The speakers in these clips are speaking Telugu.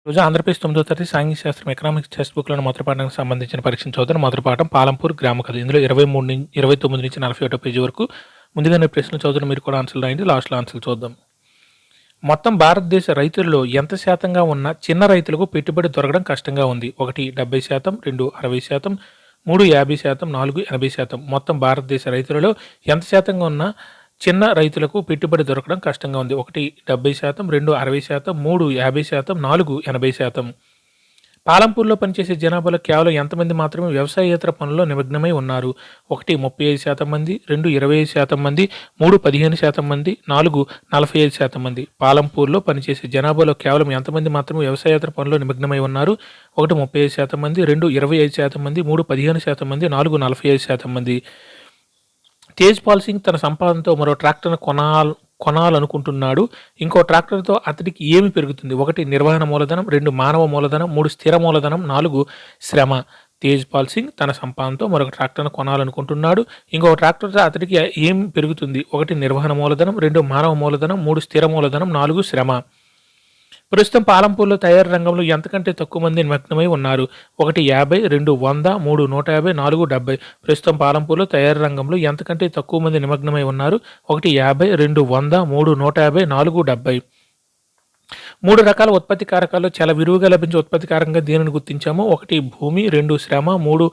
రోజు ఆంధ్రప్రదేశ్ 9వ తరగతి సాంఘిక శాస్త్రం ఎకనామిక్స్ టెక్స్ట్ బుక్‌లోని మొదటి పాఠానికి సంబంధించిన పరీక్షను చూద్దాం. మొదటి పాఠం పాలంపూర్ గ్రామ కథ. ఇందులో 29 నుంచి 41 పేజీ వరకు ముందుగానే ప్రశ్నలు చదువుతున్న మీరు కూడా ఆన్సర్లు రాయండి. లాస్ట్‌లో ఆన్సర్లు చూద్దాం. మొత్తం భారతదేశ రైతుల్లో ఎంత శాతంగా ఉన్న చిన్న రైతులకు పెట్టుబడి దొరకడం కష్టంగా ఉంది? 1 70%, 2 60%, 3 50%, 4 80%. మొత్తం భారతదేశ రైతులలో ఎంత శాతంగా ఉన్న చిన్న రైతులకు పెట్టుబడి దొరకడం కష్టంగా ఉంది? 1 70%, 2 60%, 3 50%, 4 80%. పాలంపూర్లో పనిచేసే జనాభాలో కేవలం ఎంతమంది మాత్రమే వ్యవసాయేతర పనుల్లో నిమగ్నమై ఉన్నారు? 1 35% మంది, 2 25% మంది, 3 15% మంది, 4 45% మంది. పాలంపూర్లో పనిచేసే జనాభాలో కేవలం ఎంతమంది మాత్రమే వ్యవసాయేతర పనుల్లో నిమగ్నమై ఉన్నారు? 1 35% మంది, 2 25% మంది, 3 15% మంది, 4 45% మంది. తేజ్పాల్ సింగ్ తన సంపాదనతో మరో ట్రాక్టర్ను కొనాలనుకుంటున్నాడు. ఇంకో ట్రాక్టర్తో అతడికి ఏమి పెరుగుతుంది? 1 నిర్వహణ మూలధనం, 2 మానవ మూలధనం, 3 స్థిర మూలధనం, 4 శ్రమ. తేజ్పాల్ సింగ్ తన సంపాదనతో మరొక ట్రాక్టర్ను కొనాలనుకుంటున్నాడు. ఇంకొక ట్రాక్టర్తో అతడికి ఏం పెరుగుతుంది? 1 నిర్వహణ మూలధనం, 2 మానవ మూలధనం, 3 స్థిర మూలధనం, 4 శ్రమ. ప్రస్తుతం పాలంపూర్లో తయారీ రంగంలో ఎంతకంటే తక్కువ మంది నిమగ్నమై ఉన్నారు? 1 50, 2 100, 3 150, 4 70. ప్రస్తుతం పాలంపూర్లో తయారీ రంగంలో ఎంతకంటే తక్కువ మంది నిమగ్నమై ఉన్నారు? 1 50, 2 100, 3 150, 4 70. 3 రకాల ఉత్పత్తి కారకాల్లో చాలా విరివిగా లభించే ఉత్పత్తి కారకంగా దీనిని గుర్తించాము. 1 భూమి, 2 శ్రమ, 3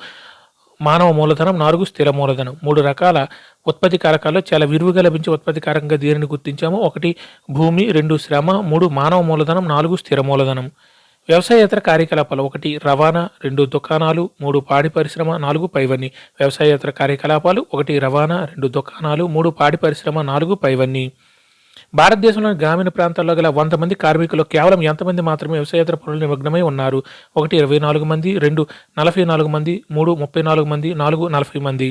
మానవ మూలధనం, 4 స్థిర మూలధనం. 3 రకాల ఉత్పత్తి కారకాల్లో చాలా విరివిగా లభించే ఉత్పత్తి కారకంగా దీనిని గుర్తించాము. 1 భూమి, 2 శ్రమ, 3 మానవ మూలధనం, 4 స్థిర మూలధనం. వ్యవసాయేతర కార్యకలాపాలు: 1 రవాణా, 2 దుకాణాలు, 3 పాడి పరిశ్రమ, 4 పైవన్నీ. వ్యవసాయేతర కార్యకలాపాలు: 1 రవాణా, 2 దుకాణాలు, 3 పాడి పరిశ్రమ, 4 పైవన్నీ. భారతదేశంలోని గ్రామీణ ప్రాంతాల్లో గల 100 మంది కార్మికులు కేవలం ఎంతమంది మాత్రమే వ్యవసాయేతర పనులు నిమగ్నమై ఉన్నారు? 1 24 మంది, 2 44 మంది, 3 34 మంది, 4 40 మంది.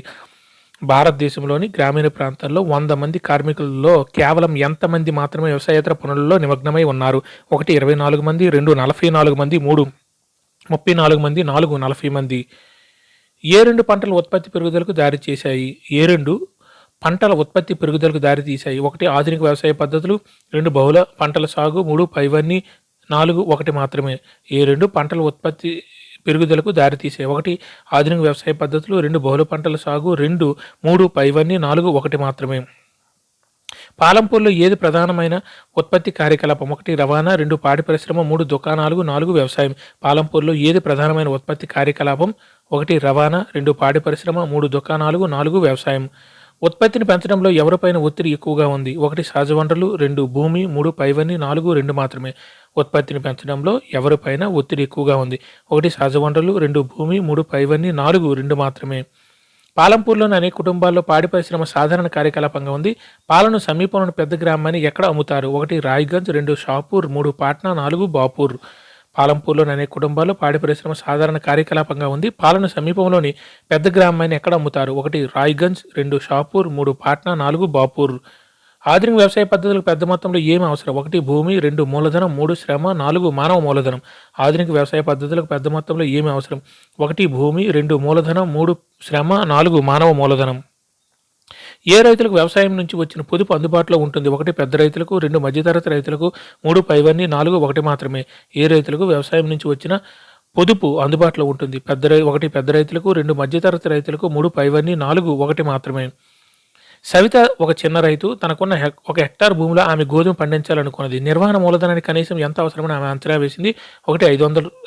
భారతదేశంలోని గ్రామీణ ప్రాంతాల్లో 100 మంది కార్మికులలో కేవలం ఎంతమంది మాత్రమే వ్యవసాయేతర పనులలో నిమగ్నమై ఉన్నారు? 1 24 మంది, 2 44 మంది, 3 34 మంది, 4 40 మంది. ఏ 2 పంటల ఉత్పత్తి పెరుగుదలకు దారి చేశాయి? ఏ 2 పంటల ఉత్పత్తి పెరుగుదలకు దారితీశాయి? 1 ఆధునిక వ్యవసాయ పద్ధతులు, 2 బహుళ పంటల సాగు, 3 పైవన్నీ, 4 1 మాత్రమే. ఏ 2 పంటల ఉత్పత్తి పెరుగుదలకు దారితీశాయి? 1 ఆధునిక వ్యవసాయ పద్ధతులు, 2 బహుళ పంటల సాగు, 2 3 పైవన్నీ, 4 1 మాత్రమే. పాలంపూర్లో ఏది ప్రధానమైన ఉత్పత్తి కార్యకలాపం? 1 రవాణా, 2 పాడి పరిశ్రమ, 3 దుకాణాలు, 4 వ్యవసాయం. పాలంపూర్లో ఏది ప్రధానమైన ఉత్పత్తి కార్యకలాపం? 1 రవాణా, 2 పాడి పరిశ్రమ, 3 దుకాణాలు, 4 వ్యవసాయం. ఉత్పత్తిని పెంచడంలో ఎవరిపైన ఒత్తిడి ఎక్కువగా ఉంది? 1 సహజ వనరులు, 2 భూమి, 3 పైవన్నీ, 4 2 మాత్రమే. ఉత్పత్తిని పెంచడంలో ఎవరిపైన ఒత్తిడి ఎక్కువగా ఉంది? 1 సహజ వనరులు, 2 భూమి, 3 పైవన్నీ, 4 2 మాత్రమే. పాలంపూర్లోని అనేక కుటుంబాల్లో పాడి పరిశ్రమ సాధారణ కార్యకలాపంగా ఉంది. పాలను సమీపంలోని పెద్ద గ్రామాన్ని ఎక్కడ అమ్ముతారు? 1 రాయ్గంజ్, 2 షాపూర్, 3 పాట్నా, 4 బాపూర్. పాలంపూర్లోని అనేక కుటుంబాల్లో పాడి పరిశ్రమ సాధారణ కార్యకలాపంగా ఉంది. పాలను సమీపంలోని పెద్ద గ్రామాన్ని ఎక్కడ అమ్ముతారు? 1 రాయ్గంజ్, 2 షాపూర్, 3 పాట్నా, 4 బాపూర్. ఆధునిక వ్యవసాయ పద్ధతులకు పెద్ద మొత్తంలో ఏమి అవసరం? 1 భూమి, 2 మూలధనం, 3 శ్రమ, 4 మానవ మూలధనం. ఆధునిక వ్యవసాయ పద్ధతులకు పెద్ద మొత్తంలో ఏమి అవసరం? 1 భూమి, 2 మూలధనం, 3 శ్రమ, 4 మానవ మూలధనం. ఏ రైతులకు వ్యవసాయం నుంచి వచ్చిన పొదుపు అందుబాటులో ఉంటుంది? 1 పెద్ద రైతులకు, 2 మధ్యతరగతి రైతులకు, 3 పైవన్నీ, 4 1 మాత్రమే. ఏ రైతులకు వ్యవసాయం నుంచి వచ్చిన పొదుపు అందుబాటులో ఉంటుంది? 1 పెద్ద రైతులకు, 2 మధ్యతరగతి రైతులకు, 3 పైవన్నీ, 4 1 మాత్రమే. సవిత ఒక చిన్న రైతు. తనకున్న 1 హెక్టార్ భూమిలో ఆమె గోధుమ పండించాలనుకున్నది. నిర్వహణ మూలధనానికి కనీసం ఎంత అవసరమని ఆమె అంచనా వేసింది? 1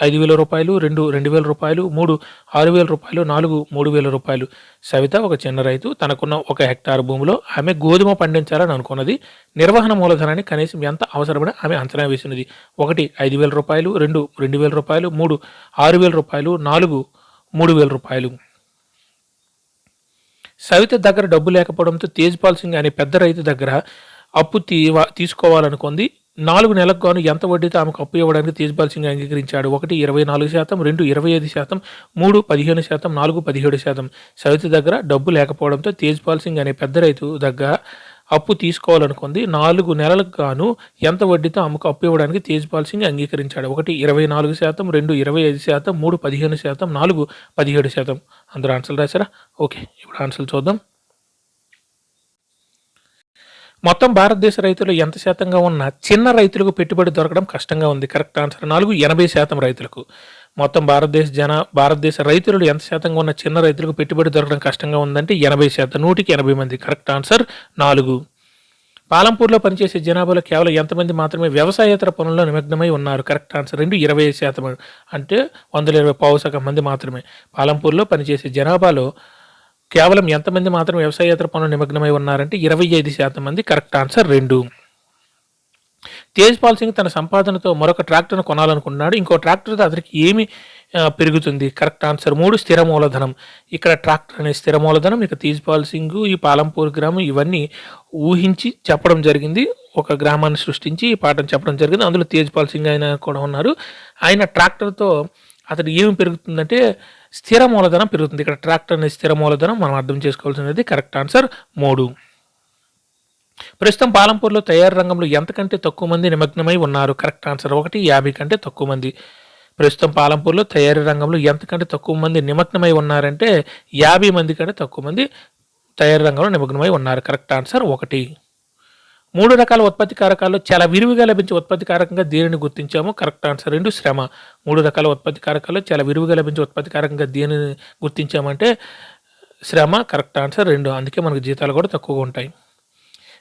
5,000 రూపాయలు, 2 2,000 రూపాయలు, 3 6,000 రూపాయలు, 4 3,000 రూపాయలు. సవిత ఒక చిన్న రైతు. తనకున్న 1 హెక్టార్ భూమిలో ఆమె గోధుమ పండించాలని అనుకున్నది. నిర్వహణ మూలధనానికి కనీసం ఎంత అవసరమని ఆమె అంచనా వేసినది? 1 5,000 రూపాయలు, 2 2,000 రూపాయలు, 3 6,000 రూపాయలు, 4 3,000 రూపాయలు. సవిత దగ్గర డబ్బు లేకపోవడంతో తేజ్పాల్ సింగ్ అనే పెద్ద రైతు దగ్గర అప్పు తీసుకోవాలనుకుంది. 4 నెలలకు గాను ఎంత వడ్డీతో ఆమెకు అప్పు ఇవ్వడానికి తేజ్పాల్ సింగ్ అంగీకరించాడు? 1 24%, 2 25%, 3 15%, 4 17%. సవిత దగ్గర డబ్బు లేకపోవడంతో తేజ్పాల్ సింగ్ అనే పెద్ద రైతు దగ్గర అప్పు తీసుకోవాలనుకుంది. 4 నెలలకు గాను ఎంత వడ్డీతో ఆమెకు అప్పు ఇవ్వడానికి తేజ్పాల్ సింగ్ అంగీకరించాడు? 1 24%, 2 25%, 3 15%, 4 17%. అందరూ ఆన్సర్లు రాశారా? ఓకే, ఇప్పుడు ఆన్సర్లు చూద్దాం. మొత్తం భారతదేశ రైతులు ఎంత శాతంగా ఉన్న చిన్న రైతులకు పెట్టుబడి దొరకడం కష్టంగా ఉంది. కరెక్ట్ ఆన్సర్ 4 80% రైతులకు. మొత్తం భారతదేశ రైతులు ఎంత శాతంగా ఉన్న చిన్న రైతులకు పెట్టుబడి దొరకడం కష్టంగా ఉందంటే 80%. 100కి 80 మంది. Correct answer 4. పాలంపూర్లో పనిచేసే జనాభాలో కేవలం ఎంతమంది మాత్రమే వ్యవసాయేతర పనుల్లో నిమగ్నమై ఉన్నారు? Correct answer 2 20%. అంటే 120 పావుసగం మంది మాత్రమే. పాలంపూర్లో పనిచేసే జనాభాలో కేవలం ఎంతమంది మాత్రం వ్యవసాయేతర పనులు నిమగ్నమై ఉన్నారంటే 25% మంది. Correct answer 2. తేజ్పాల్ సింగ్ తన సంపాదనతో మరొక ట్రాక్టర్ను కొనాలనుకున్నాడు. ఇంకో ట్రాక్టర్తో అతనికి ఏమి పెరుగుతుంది? కరెక్ట్ ఆన్సర్ 3 స్థిర మూలధనం. ఇక్కడ ట్రాక్టర్ అనే స్థిర మూలధనం. ఇక తేజ్పాల్ సింగ్ ఈ పాలంపూర్ గ్రామం ఇవన్నీ ఊహించి చెప్పడం జరిగింది. ఒక గ్రామాన్ని సృష్టించి ఈ పాఠం చెప్పడం జరిగింది. అందులో తేజ్పాల్ సింగ్ ఆయన కూడా ఉన్నారు. ఆయన ట్రాక్టర్తో అతను ఏమి పెరుగుతుందంటే స్థిర మూలధనం పెరుగుతుంది. ఇక్కడ ట్రాక్టర్ అనే స్థిర మూలధనం మనం అర్థం చేసుకోవాల్సినది. Correct answer 3. ప్రస్తుతం పాలంపూర్లో తయారీ రంగంలో ఎంతకంటే తక్కువ మంది నిమగ్నమై ఉన్నారు? కరెక్ట్ ఆన్సర్ 1 50 కంటే తక్కువ మంది. ప్రస్తుతం పాలంపూర్లో తయారీ రంగంలో ఎంతకంటే తక్కువ మంది నిమగ్నమై ఉన్నారంటే 50 మంది కంటే తక్కువ మంది తయారీ రంగంలో నిమగ్నమై ఉన్నారు. Correct answer 1. 3 రకాల ఉత్పత్తి కారకాల్లో చాలా విరివిగా లభించే ఉత్పత్తి కారకంగా దేనిని గుర్తించాము? కరెక్ట్ ఆన్సర్ 2 శ్రమ. 3 రకాల ఉత్పత్తి కారకాల్లో చాలా విరివిగా లభించే ఉత్పత్తి కారకంగా దేనిని గుర్తించామంటే శ్రమ. Correct answer 2. అందుకే మనకు జీతాలు కూడా తక్కువగా ఉంటాయి.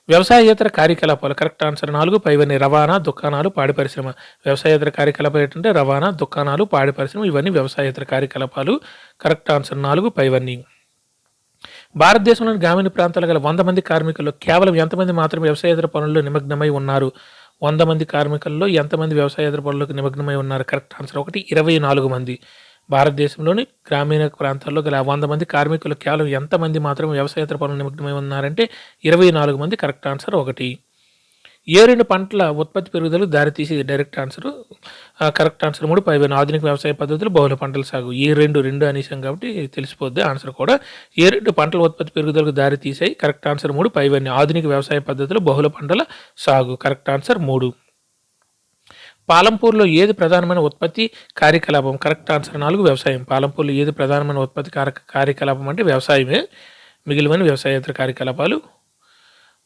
వ్యవసాయేతర కార్యకలాపాలు. కరెక్ట్ ఆన్సర్ 4 పైవన్నీ. రవాణా, దుకాణాలు, పాడి పరిశ్రమ. వ్యవసాయేతర కార్యకలాపాలు ఏంటంటే రవాణా, దుకాణాలు, పాడి పరిశ్రమ ఇవన్నీ వ్యవసాయేతర కార్యకలాపాలు. కరెక్ట్ ఆన్సర్ 4 పైవన్నీ. భారతదేశంలోని గ్రామీణ ప్రాంతాల గల 100 మంది కార్మికుల్లో కేవలం ఎంతమంది మాత్రమే వ్యవసాయేతర పనుల్లో నిమగ్నమై ఉన్నారు? 100 మంది కార్మికుల్లో ఎంతమంది వ్యవసాయేతర పనులకు నిమగ్నమై ఉన్నారు? కరెక్ట్ ఆన్సర్ 1 24 మంది. భారతదేశంలోని గ్రామీణ ప్రాంతాల్లో గల 100 మంది కార్మికులు కేవలం ఎంతమంది మాత్రమే వ్యవసాయేతర పనులు నిమగ్నమై ఉన్నారంటే 24 మంది. Correct answer 1. ఏ 2 పంటల ఉత్పత్తి పెరుగుదలకు దారితీసేది? Direct answer. కరెక్ట్ ఆన్సర్ 3 పైవన్నీ. ఆధునిక వ్యవసాయ పద్ధతులు, బహుళ పంటల సాగు. ఏ 2 అనేసాం కాబట్టి తెలిసిపోద్ది ఆన్సర్ కూడా. ఏ 2 పంటల ఉత్పత్తి పెరుగుదలకు దారితీసాయి? కరెక్ట్ ఆన్సర్ 3 పైవన్నీ. ఆధునిక వ్యవసాయ పద్ధతులు, బహుళ పంటల సాగు. Correct answer 3. పాలంపూర్లో ఏది ప్రధానమైన ఉత్పత్తి కార్యకలాపం? కరెక్ట్ ఆన్సర్ 4 వ్యవసాయం. పాలంపూర్లో ఏది ప్రధానమైన ఉత్పత్తి కార్యకలాపం అంటే వ్యవసాయమే. మిగిలిన వ్యవసాయేతర కార్యకలాపాలు.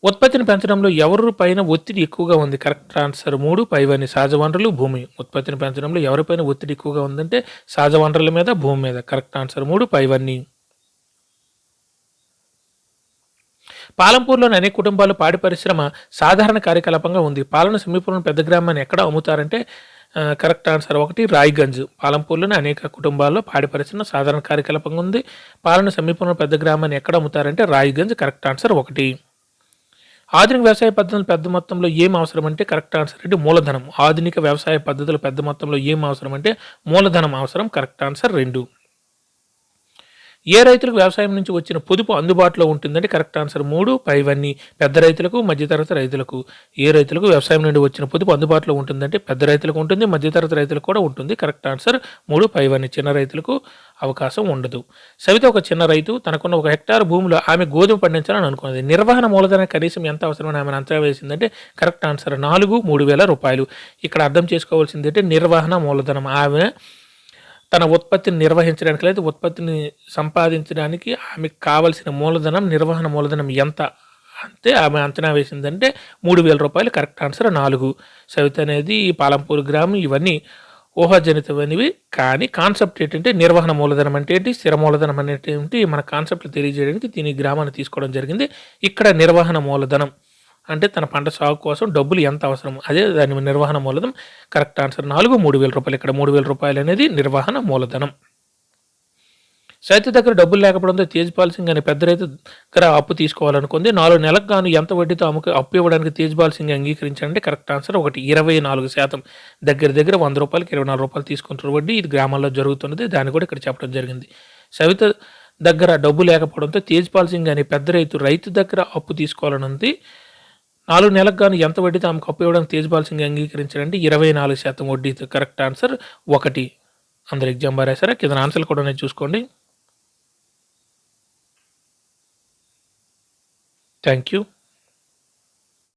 ఉత్పత్తిని పెంచడంలో ఎవరి పైన ఒత్తిడి ఎక్కువగా ఉంది? కరెక్ట్ ఆన్సర్ 3 పైవన్నీ. సహజ వనరులు, భూమి. ఉత్పత్తిని పెంచడంలో ఎవరిపైన ఒత్తిడి ఎక్కువగా ఉందంటే సహజ వనరుల మీద, భూమి మీద. కరెక్ట్ ఆన్సర్ 3 పైవన్నీ. పాలంపూర్లోని అనేక కుటుంబాలు పాడి పరిశ్రమ సాధారణ కార్యకలాపంగా ఉంది. పాలన సమీపంలో పెద్ద గ్రామాన్ని ఎక్కడ అమ్ముతారంటే కరెక్ట్ ఆన్సర్ 1 రాయ్గంజ్. పాలంపూర్లోని అనేక కుటుంబాల్లో పాడి పరిశ్రమ సాధారణ కార్యకలాపంగా ఉంది. పాలన సమీపంలో పెద్ద గ్రామాన్ని ఎక్కడ అమ్ముతారంటే రాయ్గంజ్. Correct answer 1. ఆధునిక వ్యవసాయ పద్ధతులు పెద్ద మొత్తంలో ఏం అవసరం అంటే కరెక్ట్ ఆన్సర్ అంటే మూలధనం. ఆధునిక వ్యవసాయ పద్ధతులు పెద్ద మొత్తంలో ఏం అవసరం అంటే మూలధనం అవసరం. Correct answer 2. ఏ రైతులకు వ్యవసాయం నుంచి వచ్చిన పొదుపు అందుబాటులో ఉంటుందంటే కరెక్ట్ ఆన్సర్ 3 పైవన్నీ. పెద్ద రైతులకు, మధ్యతరగతి రైతులకు. ఏ రైతులకు వ్యవసాయం నుండి వచ్చిన పొదుపు అందుబాటులో ఉంటుందంటే పెద్ద రైతులకు ఉంటుంది, మధ్యతరగతి రైతులకు కూడా ఉంటుంది. కరెక్ట్ ఆన్సర్ 3 పైవన్నీ. చిన్న రైతులకు అవకాశం ఉండదు. సవిత ఒక చిన్న రైతు. తనకున్న 1 హెక్టార్ భూమిలో ఆమె గోధుమ పండించాలని అనుకున్నది. నిర్వహణ మూలధనం కనీసం ఎంత అవసరమని ఆమె అంచనా వేసిందంటే కరెక్ట్ ఆన్సర్ 4 3,000 రూపాయలు. ఇక్కడ అర్థం చేసుకోవాల్సింది అంటే నిర్వహణ మూలధనం. ఆమె తన ఉత్పత్తిని నిర్వహించడానికి లేదా ఉత్పత్తిని సంపాదించడానికి ఆమెకు కావలసిన మూలధనం, నిర్వహణ మూలధనం ఎంత అంటే ఆమె అంచనా వేసిందంటే 3,000 రూపాయలు. Correct answer 4. సవిత అనేది పాలంపూర్ గ్రామం ఇవన్నీ ఊహాజనితమైనవి. కానీ కాన్సెప్ట్ ఏంటంటే నిర్వహణ మూలధనం అంటే ఏంటి, స్థిర మూలధనం అనేది ఏంటి, మన కాన్సెప్ట్లు తెలియజేయడానికి దీని గ్రామాన్ని తీసుకోవడం జరిగింది. ఇక్కడ నిర్వహణ మూలధనం అంటే తన పంట సాగు కోసం డబ్బులు ఎంత అవసరం, అదే దాని నిర్వహణ మూలధనం. కరెక్ట్ ఆన్సర్ 4 3,000 రూపాయలు. ఇక్కడ 3,000 రూపాయలు అనేది నిర్వహణ మూలధనం. సైతు దగ్గర డబ్బులు లేకపోవడంతో తేజ్పాల్ సింగ్ అనే పెద్ద రైతు దగ్గర అప్పు తీసుకోవాలనుకుంది. 4 నెలలకు గాను ఎంత వడ్డీతో అప్పు ఇవ్వడానికి తేజ్పాల్ సింగ్ అంగీకరించారంటే కరెక్ట్ ఆన్సర్ 1 24%. దగ్గర 100 రూపాయలకి 24 రూపాయలు తీసుకుంటున్న వడ్డీ. ఇది గ్రామాల్లో జరుగుతున్నది. దాన్ని కూడా ఇక్కడ చెప్పడం జరిగింది. సవిత దగ్గర డబ్బు లేకపోవడంతో తేజ్పాల్ సింగ్ అనే పెద్ద రైతు దగ్గర అప్పు తీసుకోవాలనుంది. 4 నెలలకు గాను ఎంత వడ్డీతో ఆమెకు అప్పు ఇవ్వడానికి తేజ్పాల్ సింగ్ అంగీకరించారంటే 24% వడ్డీతో. Correct answer 1. అందరు ఎగ్జామ్ బారేసారా? కింద ఆన్సర్లు కూడా చూసుకోండి. Thank you.